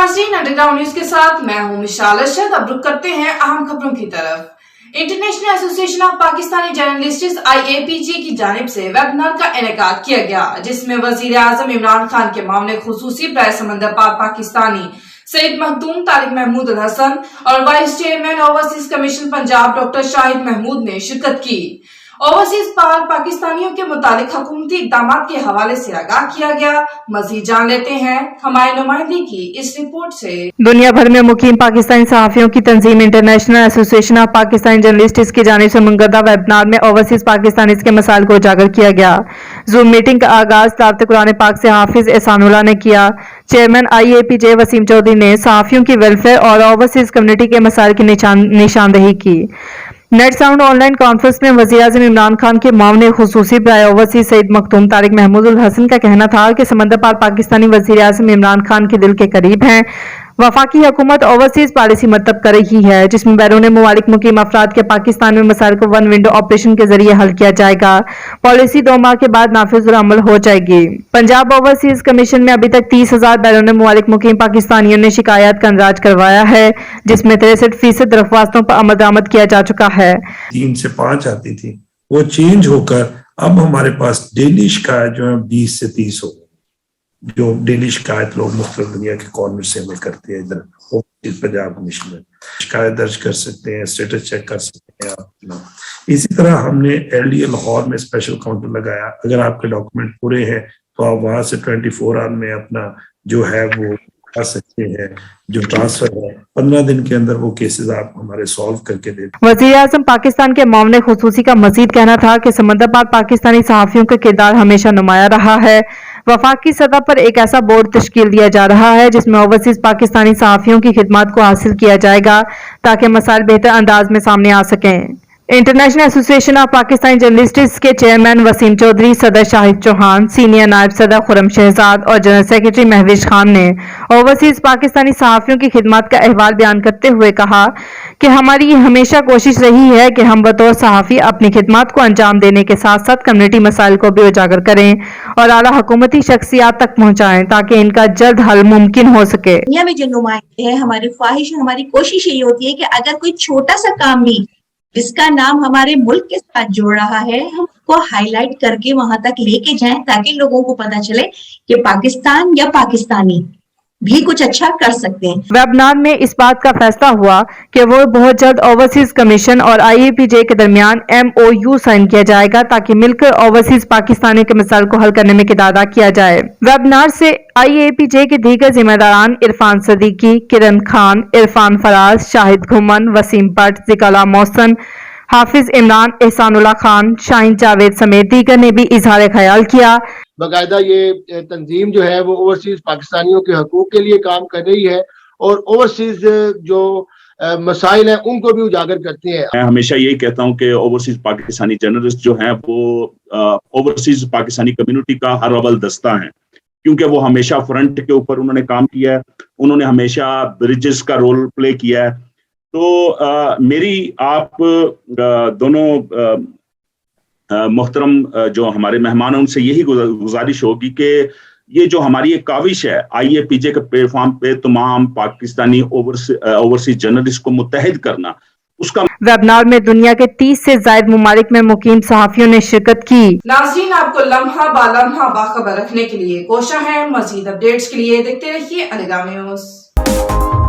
नाज़रीन, underground news के साथ मैं हूं मिशाल अरशद। अब रुक करते हैं अहम खबरों की तरफ। International association of Pakistani journalists IAPJ की जानिब से वेबिनार का इनेकाद किया गया, जिसमें वजीर आजम इमरान खान के मामले खुसूसी बराए समंदर पार पाकिस्तानी सईद मखदूम, तारिक महमूद अल हसन और vice chairman overseas commission Punjab doctor Shahid Mahmood ने शिरकत की। ओवरसीज पार पाकिस्तानियों के मुतालिक हुकूमती इक़दाम के हवाले से आगाह किया गया। मज़ीद जान लेते हैं हमारे नुमाइंदे की इस रिपोर्ट से। दुनिया भर में मुकीम पाकिस्तानी सहाफ़ियों की तंजीम international association of Pakistani journalists की जानिब से मुनक़दा वेबिनार में ओवरसीज पाकिस्तानीज़ के मसाइल को उजागर किया गया। जूम मीटिंग का आगाज तिलावत कुरान पाक से हाफिज एहसानुल्लाह ने किया। चेयरमैन IAPJ वसीम चौधरी ने सहाफ़ियों की वेलफेयर और ओवरसीज कम्युनिटी के मसाइल की निशानदही की। नेट साउंड ऑनलाइन कॉन्फ्रेंस में वज़ीर आज़म इमरान खान के मामले खुसूसी बराए ओवरसीज सईद मखदूम, तारिक महमूद अल हसन का कहना था कि समंदर पार पाकिस्तानी वज़ीर आज़म इमरान खान के दिल के करीब हैं। वफाकी हुकूमत ओवरसीज पॉलिसी मरतब कर रही है, जिसमें बैरून मुमालिक मुकीम अफराद के पाकिस्तान में मसाइल को वन विंडो ऑपरेशन के जरिए हल किया जाएगा। पॉलिसी 2 माह के बाद नाफिज अमल हो जाएगी। पंजाब ओवरसीज कमीशन में अभी तक 30,000 बैरून मुमालिक मुकीम पाकिस्तानियों ने शिकायत का इंदराज करवाया है, जिसमें 63% दरख्वास्तों पर अमल दरामद किया जा चुका है। 3 से 5 आती थी, वो चेंज होकर अब हमारे पास डेली शिकायत जो है 20 से 30 हो गई। जो डेली शिकायत लोग मुख्तलिफ दुनिया के कॉर्नर से हमें करते हैं, इधर पंजाब कमीशन में शिकायत दर्ज कर सकते हैं, स्टेटस चेक कर सकते हैं आप। इसी तरह हमने LDA लाहौर में स्पेशल काउंटर लगाया। अगर आपके डॉक्यूमेंट पूरे हैं तो आप वहां से 24 आवर में अपना जो है वो कर सकते हैं। जो ट्रांसफर है 15 दिन के अंदर वो केसेस आप हमारे सॉल्व करके देते। वज़ीर आज़म पाकिस्तान के मामले खुसूसी का मजीद कहना था कि समंदर पार पाकिस्तानी सहाफ़ियों का किरदार हमेशा नुमाया रहा है। वफाकी सतह पर एक ऐसा बोर्ड तश्कील दिया जा रहा है जिसमें ओवरसीज पाकिस्तानी सहाफ़ियों की खिदमत को हासिल किया जाएगा, ताकि मसाइल बेहतर अंदाज में सामने आ सकें। International association of Pakistani journalists के चेयरमैन वसीम चौधरी, सदर शाहिद चौहान, सीनियर नायब सदर खुरम शहजाद और जनरल सेक्रेटरी महविश खान ने ओवरसीज पाकिस्तानी सहाफ़ियों की खिदमत का अहवाल बयान करते हुए कहा कि हमारी हमेशा कोशिश रही है कि हम बतौर सहाफ़ी अपनी खिदमत को अंजाम देने के साथ साथ कम्युनिटी मसाइल को भी उजागर करें और आला हुकूमती शख्सियात तक पहुँचाएं, ताकि इनका जल्द हल मुमकिन हो सके। दुनिया में जो नुमाइंदे हैं, हमारी ख्वाहिश, हमारी कोशिश यही होती है कि अगर कोई छोटा सा काम भी जिसका नाम हमारे मुल्क के साथ जोड़ रहा है, हम उसको हाईलाइट करके वहां तक लेके जाएं, ताकि लोगों को पता चले कि पाकिस्तान या पाकिस्तानी भी कुछ अच्छा कर सकते हैं। वेबिनार में इस बात का फैसला हुआ कि वो बहुत जल्द ओवरसीज कमीशन और IAPJ के दरमियान MOU साइन किया जाएगा, ताकि मिलकर ओवरसीज पाकिस्तानियों के मसाइल को हल करने में किरदार किया जाए। वेबिनार से IAPJ के दीगर जिम्मेदारान इरफान सदीकी, किरण खान, इरफान फराज, शाहिद घुमन, वसीम भट्ट, जिकाला मौसम, हाफिज इमरान, एहसानुल्लाह खान, शाहीन जावेद समेत दीगर ने भी इजहार ख्याल किया। बाकायदा ये तंजीम जो है वो ओवरसीज पाकिस्तानियों के हकूक के लिए काम कर रही है और ओवरसीज जो मसाइल हैं उनको भी उजागर करती है। मैं हमेशा यही कहता हूं कि ओवरसीज पाकिस्तानी जर्नलिस्ट जो हैं वो ओवरसीज पाकिस्तानी कम्युनिटी का हर अव्वल दस्ता है, क्योंकि वो हमेशा फ्रंट के ऊपर उन्होंने काम किया है, उन्होंने हमेशा ब्रिजेस का रोल प्ले किया है। तो मेरी आप दोनों मोहतरम जो हमारे मेहमान हैं उनसे यही गुजारिश होगी कि ये जो हमारी एक काविश है IAPJ के प्लेटफॉर्म पे तमाम पाकिस्तानी ओवरसीज जर्नलिस्ट को मुत्तहिद करना, उसका वेबिनार में दुनिया के 30 से ज्यादा मुमालिक में मुकीम सहाफ़ियों ने शिरकत की। नाज़रीन, आपको लम्हा बालम्हा बाखबर रखने के लिए कोशिश है। मजीद अपडेट्स के लिए देखते रहिए अंडरग्राउंड न्यूज।